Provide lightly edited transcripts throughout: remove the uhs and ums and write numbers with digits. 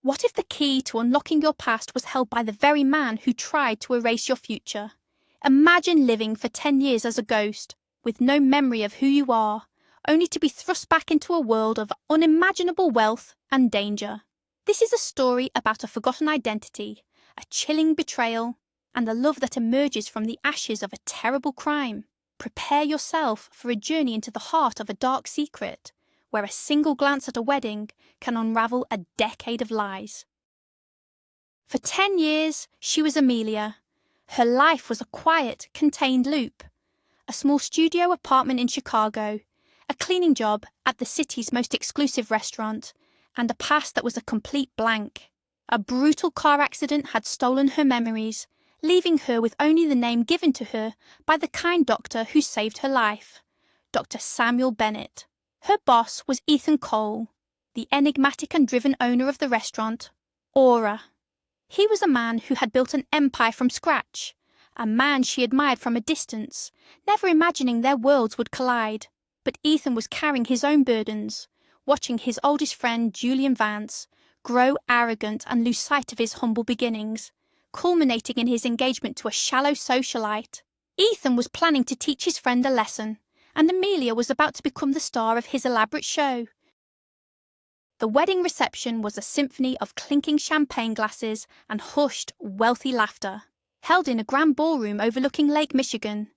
What if the key to unlocking your past was held by the very man who tried to erase your future? Imagine living for 10 years as a ghost, with no memory of who you are, only to be thrust back into a world of unimaginable wealth and danger. This is a story about a forgotten identity, a chilling betrayal, and the love that emerges from the ashes of a terrible crime. Prepare yourself for a journey into the heart of a dark secret, where a single glance at a wedding can unravel a decade of lies. For 10 years, she was Amelia. Her life was a quiet, contained loop. A small studio apartment in Chicago, a cleaning job at the city's most exclusive restaurant, and a past that was a complete blank. A brutal car accident had stolen her memories, leaving her with only the name given to her by the kind doctor who saved her life, Dr. Samuel Bennett. Her boss was Ethan Cole, the enigmatic and driven owner of the restaurant, Aura. He was a man who had built an empire from scratch, a man she admired from a distance, never imagining their worlds would collide. But Ethan was carrying his own burdens, watching his oldest friend, Julian Vance, grow arrogant and lose sight of his humble beginnings, culminating in his engagement to a shallow socialite. Ethan was planning to teach his friend a lesson, and Amelia was about to become the star of his elaborate show. The wedding reception was a symphony of clinking champagne glasses and hushed, wealthy laughter. Held in a grand ballroom overlooking Lake Michigan,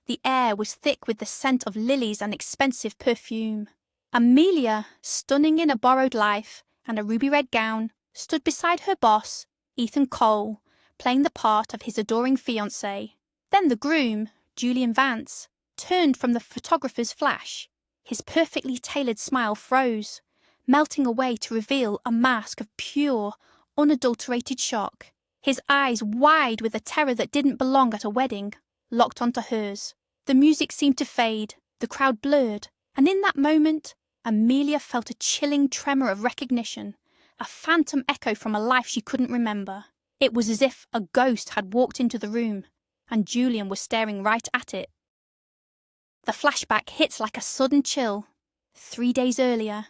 the air was thick with the scent of lilies and expensive perfume. Amelia, stunning in a borrowed life and a ruby-red gown, stood beside her boss, Ethan Cole, playing the part of his adoring fiancé. Then the groom, Julian Vance, turned from the photographer's flash. His perfectly tailored smile froze, melting away to reveal a mask of pure, unadulterated shock. His eyes, wide with a terror that didn't belong at a wedding, locked onto hers. The music seemed to fade, the crowd blurred, and in that moment, Amelia felt a chilling tremor of recognition, a phantom echo from a life she couldn't remember. It was as if a ghost had walked into the room, and Julian was staring right at it. The flashback hit like a sudden chill. 3 days earlier,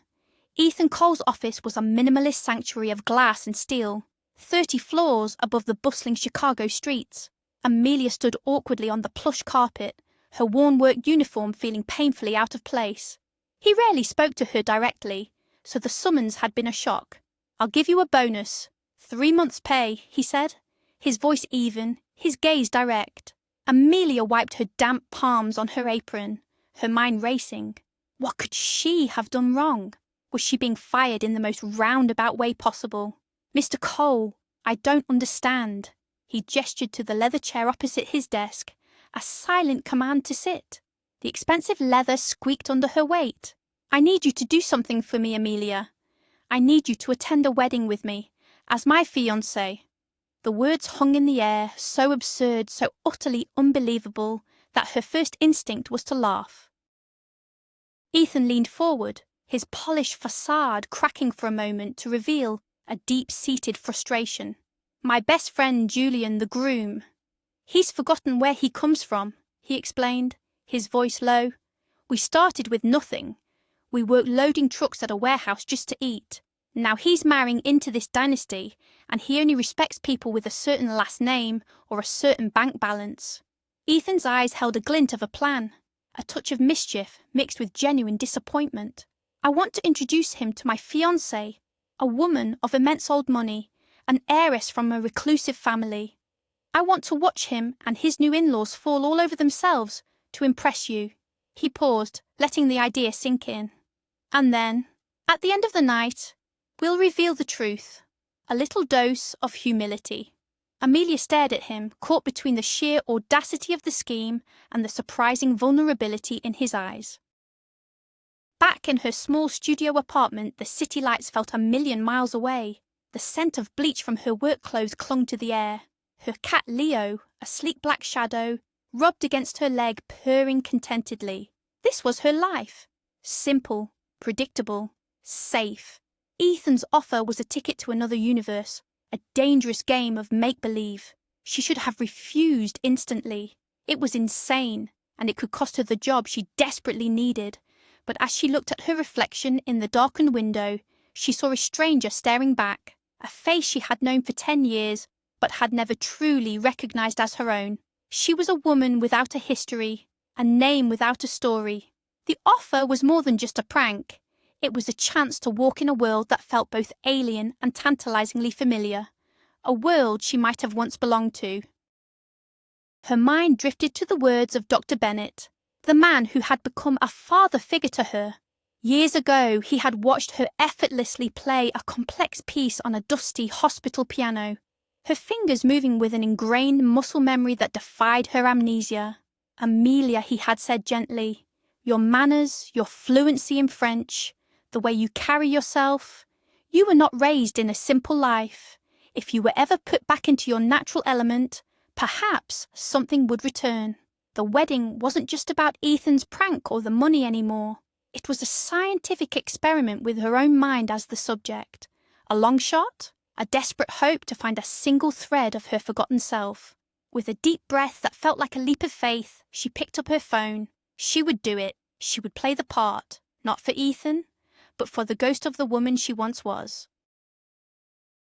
Ethan Cole's office was a minimalist sanctuary of glass and steel, 30 floors above the bustling Chicago streets. Amelia stood awkwardly on the plush carpet, her worn work uniform feeling painfully out of place. He rarely spoke to her directly, so the summons had been a shock. "I'll give you a bonus. 3 months' pay," he said, his voice even, his gaze direct. Amelia wiped her damp palms on her apron, her mind racing. What could she have done wrong? Was she being fired in the most roundabout way possible? "Mr. Cole, I don't understand." He gestured to the leather chair opposite his desk, a silent command to sit. The expensive leather squeaked under her weight. "I need you to do something for me, Amelia. I need you to attend a wedding with me, as my fiancé." The words hung in the air, so absurd, so utterly unbelievable, that her first instinct was to laugh. Ethan leaned forward, his polished facade cracking for a moment to reveal a deep-seated frustration. "My best friend Julian, the groom. He's forgotten where he comes from," he explained, his voice low. "We started with nothing. We worked loading trucks at a warehouse just to eat. Now he's marrying into this dynasty, and he only respects people with a certain last name or a certain bank balance." Ethan's eyes held a glint of a plan, a touch of mischief mixed with genuine disappointment. "I want to introduce him to my fiancée, a woman of immense old money, an heiress from a reclusive family. I want to watch him and his new in-laws fall all over themselves to impress you." He paused, letting the idea sink in. "And then, at the end of the night, we'll reveal the truth. A little dose of humility." Amelia stared at him, caught between the sheer audacity of the scheme and the surprising vulnerability in his eyes. Back in her small studio apartment, the city lights felt a million miles away. The scent of bleach from her work clothes clung to the air. Her cat Leo, a sleek black shadow, rubbed against her leg, purring contentedly. This was her life. Simple, predictable, safe. Ethan's offer was a ticket to another universe, a dangerous game of make-believe. She should have refused instantly. It was insane, and it could cost her the job she desperately needed. But as she looked at her reflection in the darkened window, she saw a stranger staring back, a face she had known for 10 years but had never truly recognized as her own. She was a woman without a history, a name without a story. The offer was more than just a prank. It was a chance to walk in a world that felt both alien and tantalizingly familiar, a world she might have once belonged to. Her mind drifted to the words of Dr. Bennett, the man who had become a father figure to her. Years ago, he had watched her effortlessly play a complex piece on a dusty hospital piano, her fingers moving with an ingrained muscle memory that defied her amnesia. Amelia, he had said gently, your manners, your fluency in French, the way you carry yourself. You were not raised in a simple life. If you were ever put back into your natural element, perhaps something would return. The wedding wasn't just about Ethan's prank or the money anymore. It was a scientific experiment with her own mind as the subject. A long shot, a desperate hope to find a single thread of her forgotten self. With a deep breath that felt like a leap of faith, she picked up her phone. She would do it. She would play the part, not for Ethan, but for the ghost of the woman she once was.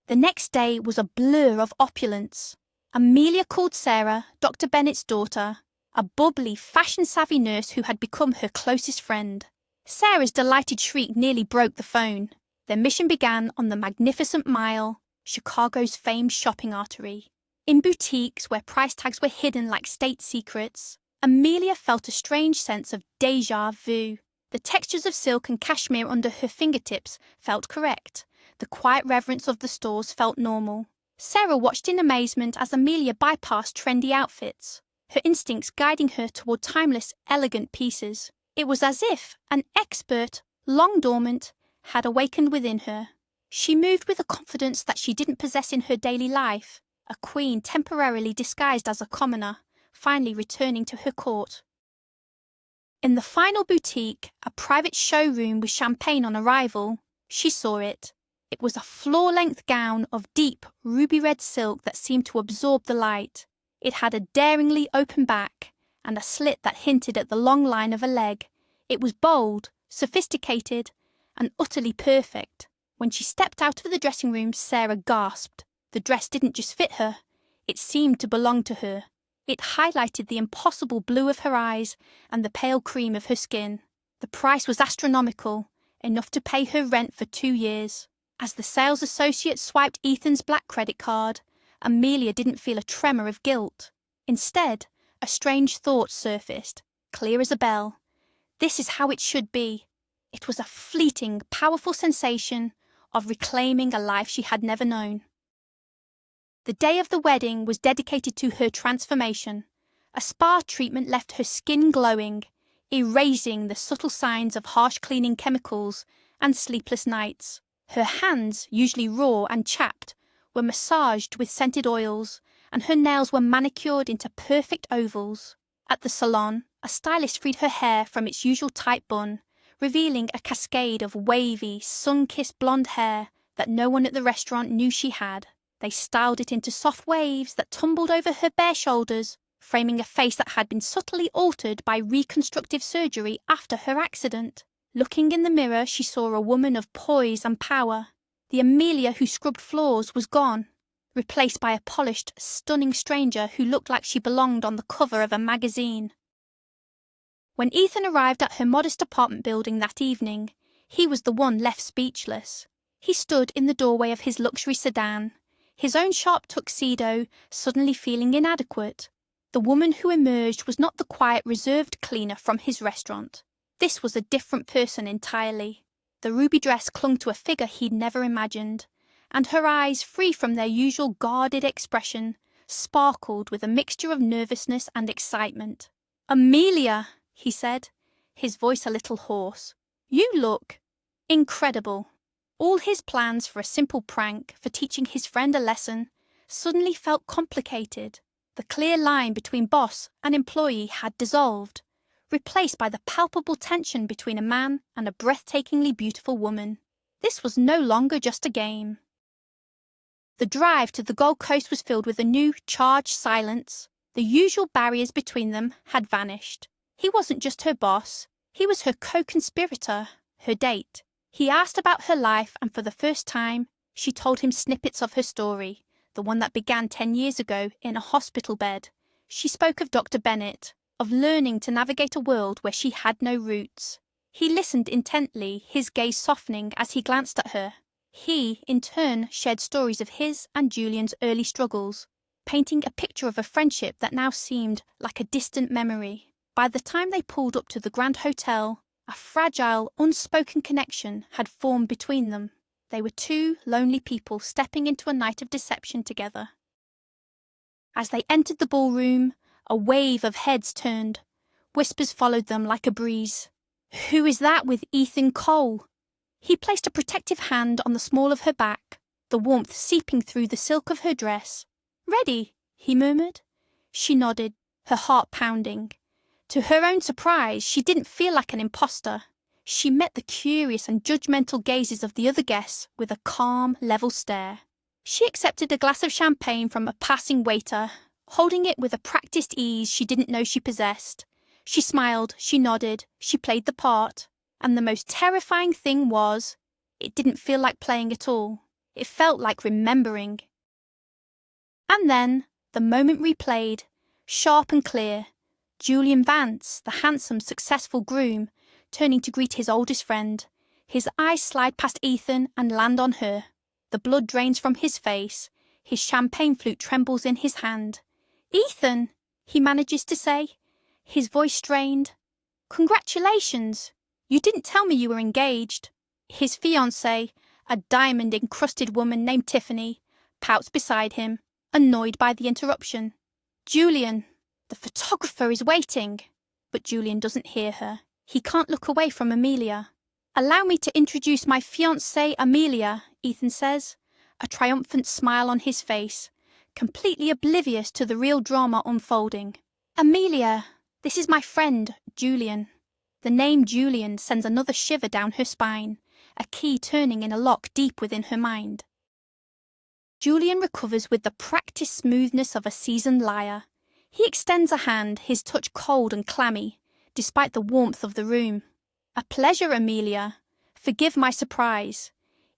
The next day was a blur of opulence. Amelia called Sarah, Dr. Bennett's daughter, a bubbly, fashion-savvy nurse who had become her closest friend. Sarah's delighted shriek nearly broke the phone. Their mission began on the Magnificent Mile, Chicago's famed shopping artery. In boutiques where price tags were hidden like state secrets, Amelia felt a strange sense of déjà vu. The textures of silk and cashmere under her fingertips felt correct. The quiet reverence of the stores felt normal. Sarah watched in amazement as Amelia bypassed trendy outfits, her instincts guiding her toward timeless, elegant pieces. It was as if an expert, long dormant, had awakened within her. She moved with a confidence that she didn't possess in her daily life, a queen temporarily disguised as a commoner, finally returning to her court. In the final boutique, a private showroom with champagne on arrival, she saw it. It was a floor-length gown of deep, ruby-red silk that seemed to absorb the light. It had a daringly open back and a slit that hinted at the long line of a leg. It was bold, sophisticated, and utterly perfect. When she stepped out of the dressing room, Sarah gasped. The dress didn't just fit her. It seemed to belong to her. It highlighted the impossible blue of her eyes and the pale cream of her skin. The price was astronomical, enough to pay her rent for 2 years. As the sales associate swiped Ethan's black credit card, Amelia didn't feel a tremor of guilt. Instead, a strange thought surfaced, clear as a bell. This is how it should be. It was a fleeting, powerful sensation of reclaiming a life she had never known. The day of the wedding was dedicated to her transformation. A spa treatment left her skin glowing, erasing the subtle signs of harsh cleaning chemicals and sleepless nights. Her hands, usually raw and chapped, were massaged with scented oils, and her nails were manicured into perfect ovals. At the salon, a stylist freed her hair from its usual tight bun, revealing a cascade of wavy, sun-kissed blonde hair that no one at the restaurant knew she had. They styled it into soft waves that tumbled over her bare shoulders, framing a face that had been subtly altered by reconstructive surgery after her accident. Looking in the mirror, she saw a woman of poise and power. The Amelia who scrubbed floors was gone, replaced by a polished, stunning stranger who looked like she belonged on the cover of a magazine. When Ethan arrived at her modest apartment building that evening, he was the one left speechless. He stood in the doorway of his luxury sedan, his own sharp tuxedo suddenly feeling inadequate. The woman who emerged was not the quiet, reserved cleaner from his restaurant. This was a different person entirely. The ruby dress clung to a figure he'd never imagined, and her eyes, free from their usual guarded expression, sparkled with a mixture of nervousness and excitement. "Amelia," he said, his voice a little hoarse, "you look incredible." All his plans for a simple prank, for teaching his friend a lesson, suddenly felt complicated. The clear line between boss and employee had dissolved, replaced by the palpable tension between a man and a breathtakingly beautiful woman. This was no longer just a game. The drive to the Gold Coast was filled with a new, charged silence. The usual barriers between them had vanished. He wasn't just her boss, he was her co-conspirator, her date. He asked about her life, and for the first time, She told him snippets of her story, the one that began 10 years ago in a hospital bed. She spoke of Dr. Bennett, of learning to navigate a world where she had no roots. He listened intently, his gaze softening as he glanced at her. He, in turn, shared stories of his and Julian's early struggles, painting a picture of a friendship that now seemed like a distant memory. By the time they pulled up to the Grand Hotel, a fragile, unspoken connection had formed between them. They were two lonely people stepping into a night of deception together. As they entered the ballroom, a wave of heads turned. Whispers followed them like a breeze. "Who is that with Ethan Cole?" He placed a protective hand on the small of her back, the warmth seeping through the silk of her dress. "Ready?" he murmured. She nodded, her heart pounding. To her own surprise, she didn't feel like an imposter. She met the curious and judgmental gazes of the other guests with a calm, level stare. She accepted a glass of champagne from a passing waiter, holding it with a practiced ease she didn't know she possessed. She smiled, she nodded, she played the part. And the most terrifying thing was, it didn't feel like playing at all. It felt like remembering. And then, the moment replayed, sharp and clear. Julian Vance, the handsome, successful groom, turning to greet his oldest friend. His eyes slide past Ethan and land on her. The blood drains from his face. His champagne flute trembles in his hand. "Ethan," he manages to say, his voice strained. "Congratulations. You didn't tell me you were engaged." His fiancée, a diamond-encrusted woman named Tiffany, pouts beside him, annoyed by the interruption. "Julian, the photographer is waiting." But Julian doesn't hear her. He can't look away from Amelia. "Allow me to introduce my fiancée Amelia," Ethan says, a triumphant smile on his face, completely oblivious to the real drama unfolding. "Amelia, this is my friend, Julian." The name Julian sends another shiver down her spine, a key turning in a lock deep within her mind. Julian recovers with the practiced smoothness of a seasoned liar. He extends a hand, his touch cold and clammy, despite the warmth of the room. "A pleasure, Amelia. Forgive my surprise.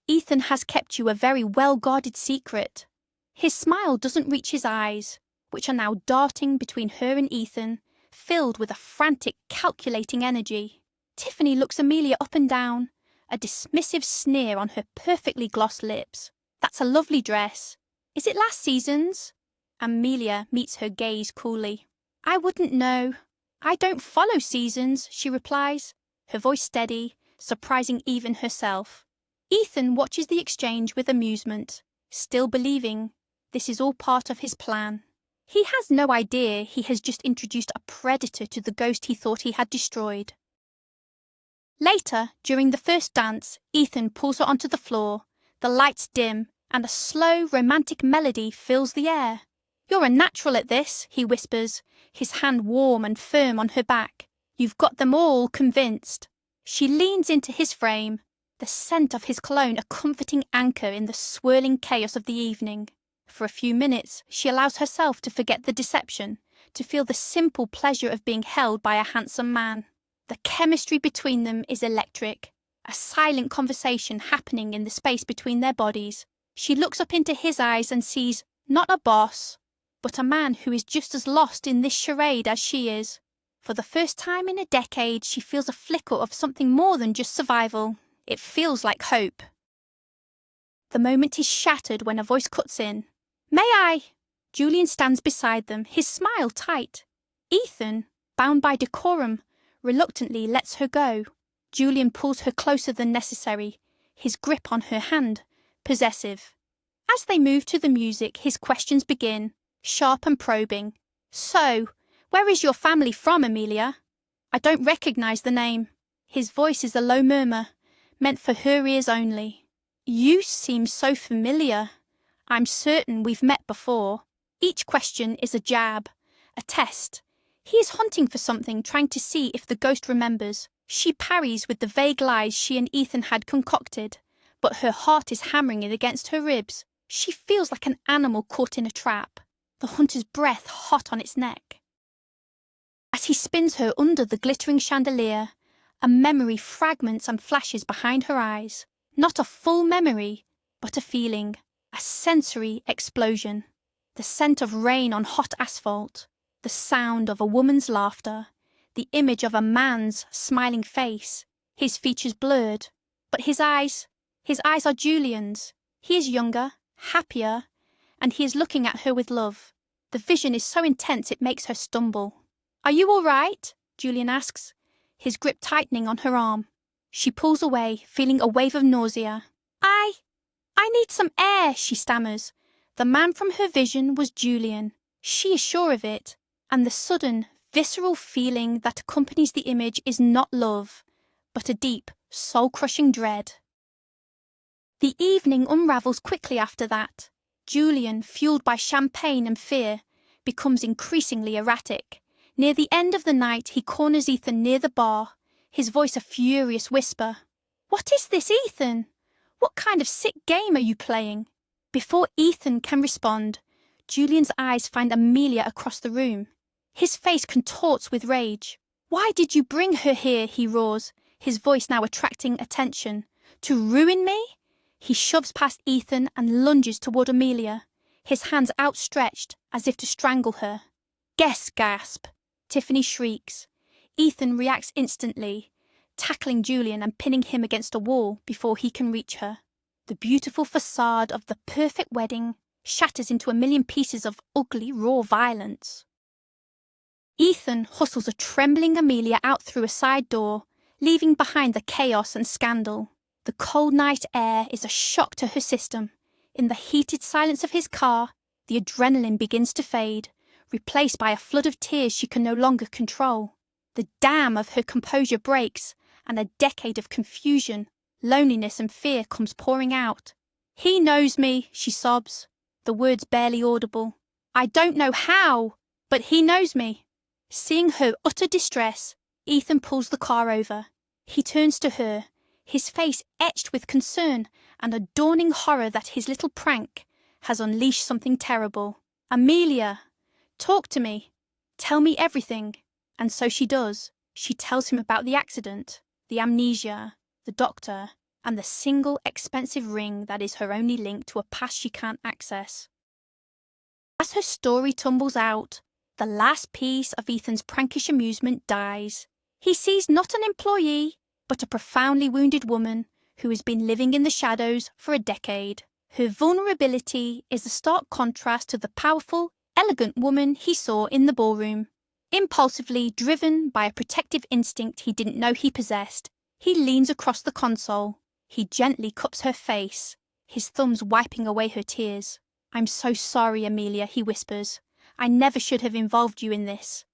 Ethan has kept you a very well-guarded secret." His smile doesn't reach his eyes, which are now darting between her and Ethan, filled with a frantic, calculating energy. Tiffany looks Amelia up and down, a dismissive sneer on her perfectly glossed lips. "That's a lovely dress. Is it last season's?" Amelia meets her gaze coolly. "I wouldn't know. I don't follow seasons," she replies, her voice steady, surprising even herself. Ethan watches the exchange with amusement, still believing this is all part of his plan. He has no idea he has just introduced a predator to the ghost he thought he had destroyed. Later, during the first dance, Ethan pulls her onto the floor, the lights dim, and a slow, romantic melody fills the air. "You're a natural at this," he whispers, his hand warm and firm on her back. "You've got them all convinced." She leans into his frame, the scent of his cologne a comforting anchor in the swirling chaos of the evening. For a few minutes, she allows herself to forget the deception, to feel the simple pleasure of being held by a handsome man. The chemistry between them is electric, a silent conversation happening in the space between their bodies. She looks up into his eyes and sees not a boss, but a man who is just as lost in this charade as she is. For the first time in a decade, she feels a flicker of something more than just survival. It feels like hope. The moment is shattered when a voice cuts in. "May I?" Julian stands beside them, his smile tight. Ethan, bound by decorum, reluctantly lets her go. Julian pulls her closer than necessary, his grip on her hand, possessive. As they move to the music, his questions begin, sharp and probing. "So, where is your family from, Amelia?" "I don't recognize the name." His voice is a low murmur, meant for her ears only. "You seem so familiar. I'm certain we've met before." Each question is a jab, a test. He is hunting for something, trying to see if the ghost remembers. She parries with the vague lies she and Ethan had concocted, but her heart is hammering it against her ribs. She feels like an animal caught in a trap, the hunter's breath hot on its neck. As he spins her under the glittering chandelier, a memory fragments and flashes behind her eyes. Not a full memory, but a feeling, a sensory explosion. The scent of rain on hot asphalt, the sound of a woman's laughter, the image of a man's smiling face, his features blurred, but his eyes are Julian's. He is younger, happier, and he is looking at her with love. The vision is so intense it makes her stumble. "Are you all right?" Julian asks, his grip tightening on her arm. She pulls away, feeling a wave of nausea. I need some air," she stammers. The man from her vision was Julian. She is sure of it, and the sudden, visceral feeling that accompanies the image is not love, but a deep, soul-crushing dread. The evening unravels quickly after that. Julian, fueled by champagne and fear, becomes increasingly erratic. Near the end of the night, he corners Ethan near the bar, his voice a furious whisper. "What is this, Ethan? What kind of sick game are you playing?" Before Ethan can respond, Julian's eyes find Amelia across the room. His face contorts with rage. "Why did you bring her here?" he roars, his voice now attracting attention. "To ruin me?" He shoves past Ethan and lunges toward Amelia, his hands outstretched as if to strangle her. "Guess!" gasp. Tiffany shrieks. Ethan reacts instantly, tackling Julian and pinning him against a wall before he can reach her. The beautiful facade of the perfect wedding shatters into a million pieces of ugly, raw violence. Ethan hustles a trembling Amelia out through a side door, leaving behind the chaos and scandal. The cold night air is a shock to her system. In the heated silence of his car, the adrenaline begins to fade, replaced by a flood of tears she can no longer control. The dam of her composure breaks, and a decade of confusion, loneliness and fear comes pouring out. "He knows me," she sobs, the words barely audible. "I don't know how, but he knows me." Seeing her utter distress, Ethan pulls the car over. He turns to her, his face etched with concern and a dawning horror that his little prank has unleashed something terrible. "Amelia, talk to me. Tell me everything." And so she does. She tells him about the accident, the amnesia, the doctor, and the single expensive ring that is her only link to a past she can't access. As her story tumbles out, the last piece of Ethan's prankish amusement dies. He sees not an employee, but a profoundly wounded woman who has been living in the shadows for a decade. Her vulnerability is a stark contrast to the powerful, elegant woman he saw in the ballroom. Impulsively driven by a protective instinct he didn't know he possessed, he leans across the console. He gently cups her face, his thumbs wiping away her tears. "I'm so sorry, Amelia," he whispers. "I never should have involved you in this."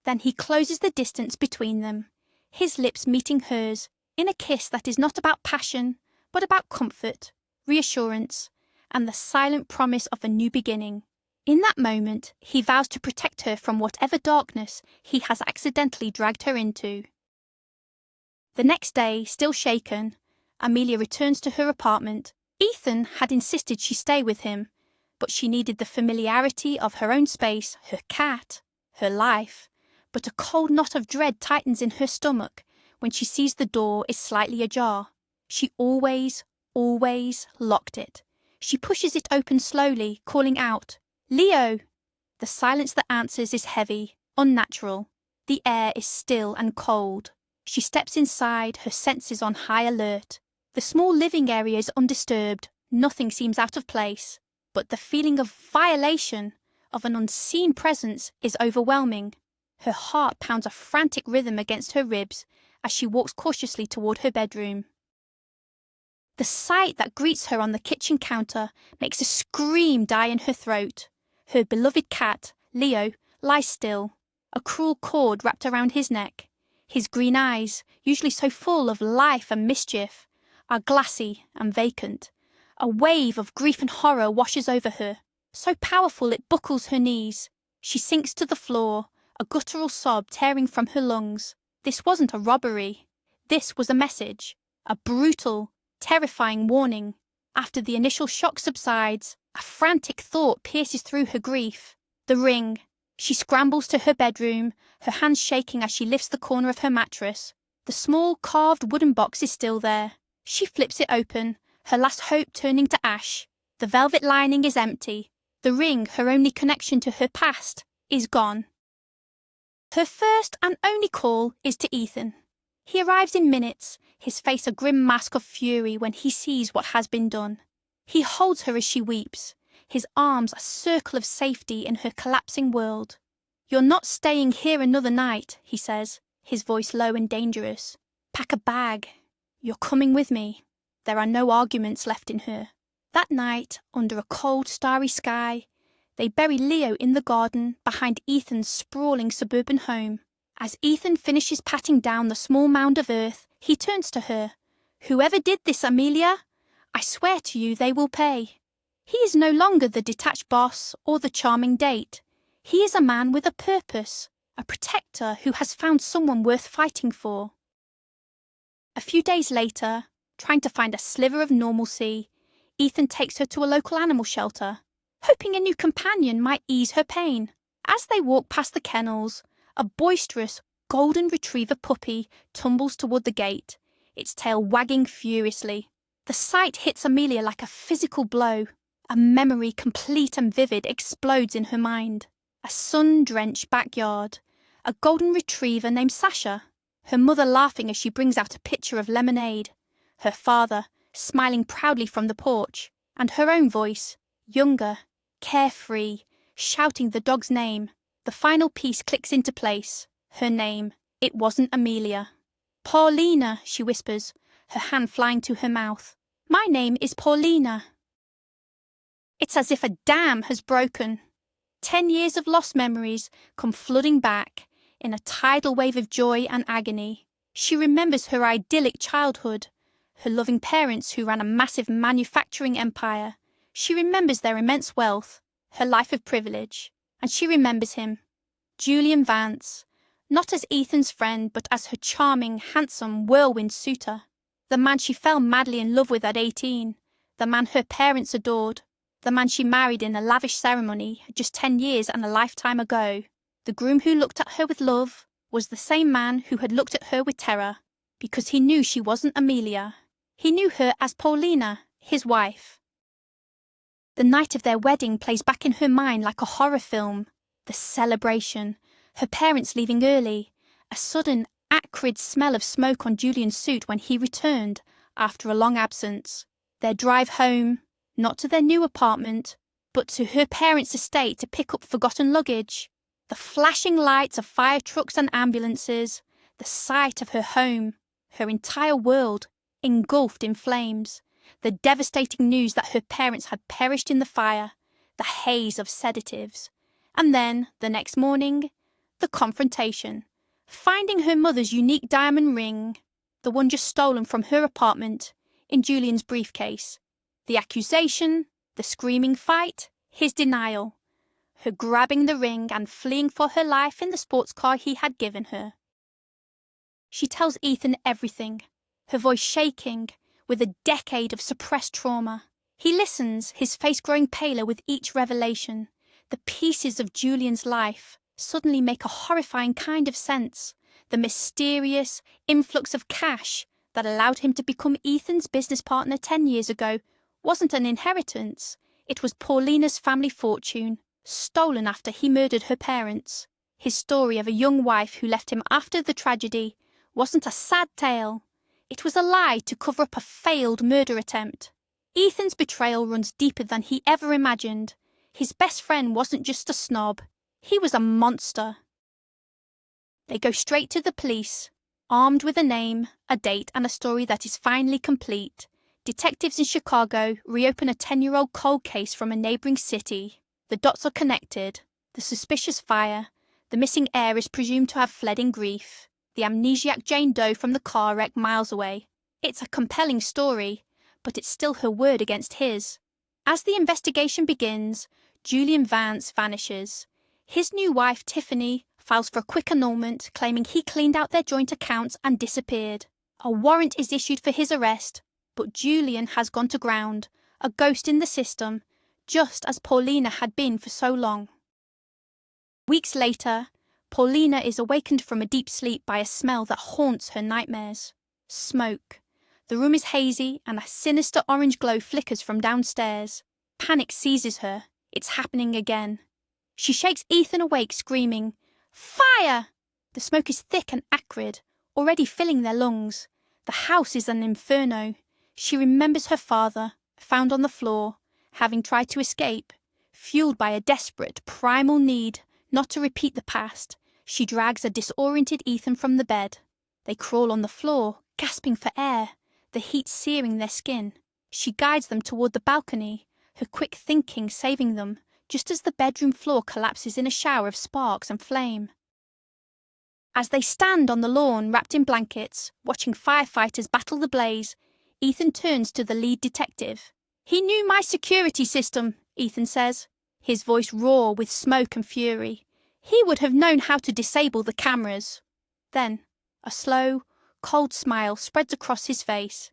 Then he closes the distance between them, his lips meeting hers in a kiss that is not about passion, but about comfort, reassurance, and the silent promise of a new beginning. In that moment, he vows to protect her from whatever darkness he has accidentally dragged her into. The next day, still shaken, Amelia returns to her apartment. Ethan had insisted she stay with him, but she needed the familiarity of her own space, her cat, her life. But a cold knot of dread tightens in her stomach when she sees the door is slightly ajar. She always locked it. She pushes it open slowly, calling out, "Leo!" The silence that answers is heavy, unnatural. The air is still and cold. She steps inside, her senses on high alert. The small living area is undisturbed, nothing seems out of place. But the feeling of violation, of an unseen presence, is overwhelming. Her heart pounds a frantic rhythm against her ribs as she walks cautiously toward her bedroom. The sight that greets her on the kitchen counter makes a scream die in her throat. Her beloved cat, Leo, lies still, a cruel cord wrapped around his neck. His green eyes, usually so full of life and mischief, are glassy and vacant. A wave of grief and horror washes over her, so powerful it buckles her knees. She sinks to the floor, a guttural sob tearing from her lungs. This wasn't a robbery. This was a message, a brutal, terrifying warning. After the initial shock subsides, a frantic thought pierces through her grief. The ring. She scrambles to her bedroom, her hands shaking as she lifts the corner of her mattress. The small carved wooden box is still there. She flips it open, her last hope turning to ash. The velvet lining is empty. The ring, her only connection to her past, is gone. Her first and only call is to Ethan. He arrives in minutes, his face a grim mask of fury when he sees what has been done. He holds her as she weeps, his arms a circle of safety in her collapsing world. "You're not staying here another night," he says, his voice low and dangerous. "Pack a bag. You're coming with me." There are no arguments left in her. That night, under a cold, starry sky, they bury Leo in the garden behind Ethan's sprawling suburban home. As Ethan finishes patting down the small mound of earth, he turns to her. "Whoever did this, Amelia, I swear to you they will pay." He is no longer the detached boss or the charming date. He is a man with a purpose, a protector who has found someone worth fighting for. A few days later, trying to find a sliver of normalcy, Ethan takes her to a local animal shelter, hoping a new companion might ease her pain. As they walk past the kennels, a boisterous golden retriever puppy tumbles toward the gate, its tail wagging furiously. The sight hits Amelia like a physical blow. A memory complete and vivid explodes in her mind. A sun-drenched backyard, a golden retriever named Sasha, her mother laughing as she brings out a pitcher of lemonade, her father smiling proudly from the porch, and her own voice, younger, carefree, shouting the dog's name. The final piece clicks into place. Her name. It wasn't Amelia. "Paulina," she whispers, her hand flying to her mouth. "My name is Paulina." It's as if a dam has broken. 10 years of lost memories come flooding back in a tidal wave of joy and agony. She remembers her idyllic childhood, her loving parents who ran a massive manufacturing empire. She remembers their immense wealth, her life of privilege, and she remembers him, Julian Vance, not as Ethan's friend but as her charming, handsome, whirlwind suitor, the man she fell madly in love with at 18, the man her parents adored, the man she married in a lavish ceremony just 10 years and a lifetime ago. The groom who looked at her with love was the same man who had looked at her with terror, because he knew she wasn't Amelia. He knew her as Paulina, his wife. The night of their wedding plays back in her mind like a horror film. The celebration, her parents leaving early, a sudden, acrid smell of smoke on Julian's suit when he returned after a long absence, their drive home, not to their new apartment, but to her parents' estate to pick up forgotten luggage, the flashing lights of fire trucks and ambulances, the sight of her home, her entire world, engulfed in flames, the devastating news that her parents had perished in the fire, the haze of sedatives, and then, the next morning, the confrontation, finding her mother's unique diamond ring, the one just stolen from her apartment, in Julian's briefcase, the accusation, the screaming fight, his denial, her grabbing the ring and fleeing for her life in the sports car he had given her. She tells Ethan everything, her voice shaking with a decade of suppressed trauma. He listens, his face growing paler with each revelation. The pieces of Julian's life suddenly make a horrifying kind of sense. The mysterious influx of cash that allowed him to become Ethan's business partner 10 years ago wasn't an inheritance. It was Paulina's family fortune, stolen after he murdered her parents. His story of a young wife who left him after the tragedy wasn't a sad tale. It was a lie to cover up a failed murder attempt. Ethan's betrayal runs deeper than he ever imagined. His best friend wasn't just a snob. He was a monster. They go straight to the police, armed with a name, a date, and a story that is finally complete. Detectives in Chicago reopen a 10-year-old cold case from a neighbouring city. The dots are connected. The suspicious fire. The missing heir is presumed to have fled in grief. The amnesiac Jane Doe from the car wreck miles away. It's a compelling story, but it's still her word against his. As the investigation begins, Julian Vance vanishes. His new wife, Tiffany, files for a quick annulment, claiming he cleaned out their joint accounts and disappeared. A warrant is issued for his arrest, but Julian has gone to ground, a ghost in the system, just as Paulina had been for so long. Weeks later, Paulina is awakened from a deep sleep by a smell that haunts her nightmares. Smoke. The room is hazy and a sinister orange glow flickers from downstairs. Panic seizes her. It's happening again. She shakes Ethan awake, screaming, "Fire!" The smoke is thick and acrid, already filling their lungs. The house is an inferno. She remembers her father, found on the floor, having tried to escape. Fueled by a desperate, primal need not to repeat the past, she drags a disoriented Ethan from the bed. They crawl on the floor, gasping for air, the heat searing their skin. She guides them toward the balcony, her quick thinking saving them, just as the bedroom floor collapses in a shower of sparks and flame. As they stand on the lawn wrapped in blankets, watching firefighters battle the blaze, Ethan turns to the lead detective. "He knew my security system," Ethan says, his voice raw with smoke and fury. "He would have known how to disable the cameras." Then, a slow, cold smile spreads across his face.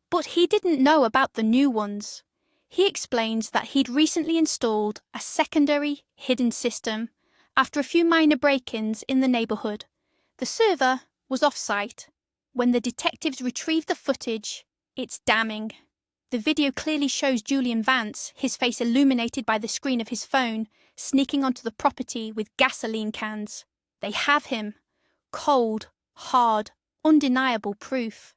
But he didn't know about the new ones. He explains that he'd recently installed a secondary, hidden system after a few minor break-ins in the neighbourhood. The server was off-site. When the detectives retrieve the footage, it's damning. The video clearly shows Julian Vance, his face illuminated by the screen of his phone, sneaking onto the property with gasoline cans. They have him. Cold, hard, undeniable proof.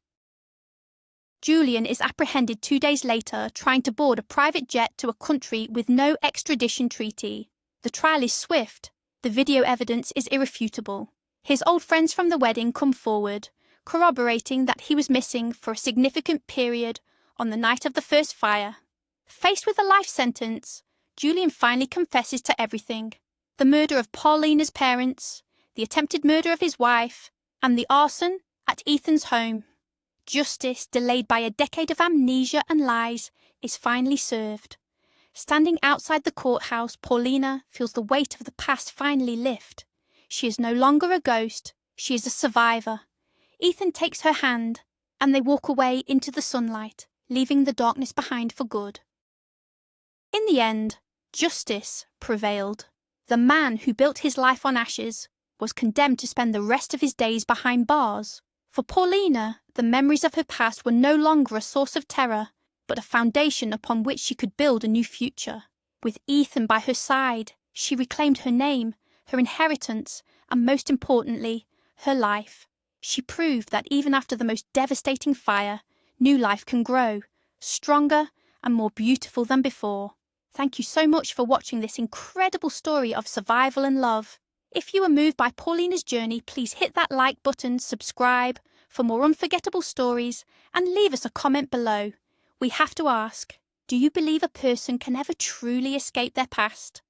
Julian is apprehended 2 days later, trying to board a private jet to a country with no extradition treaty. The trial is swift. The video evidence is irrefutable. His old friends from the wedding come forward, corroborating that he was missing for a significant period on the night of the first fire. Faced with a life sentence, Julian finally confesses to everything: the murder of Paulina's parents, the attempted murder of his wife, and the arson at Ethan's home. Justice, delayed by a decade of amnesia and lies, is finally served. Standing outside the courthouse, Paulina feels the weight of the past finally lift. She is no longer a ghost, she is a survivor. Ethan takes her hand, and they walk away into the sunlight, leaving the darkness behind for good. In the end, justice prevailed. The man who built his life on ashes was condemned to spend the rest of his days behind bars. For Paulina, the memories of her past were no longer a source of terror, but a foundation upon which she could build a new future. With Ethan by her side, she reclaimed her name, her inheritance, and most importantly, her life. She proved that even after the most devastating fire, new life can grow, stronger and more beautiful than before. Thank you so much for watching this incredible story of survival and love. If you were moved by Paulina's journey, please hit that like button, subscribe for more unforgettable stories, and leave us a comment below. We have to ask, do you believe a person can ever truly escape their past?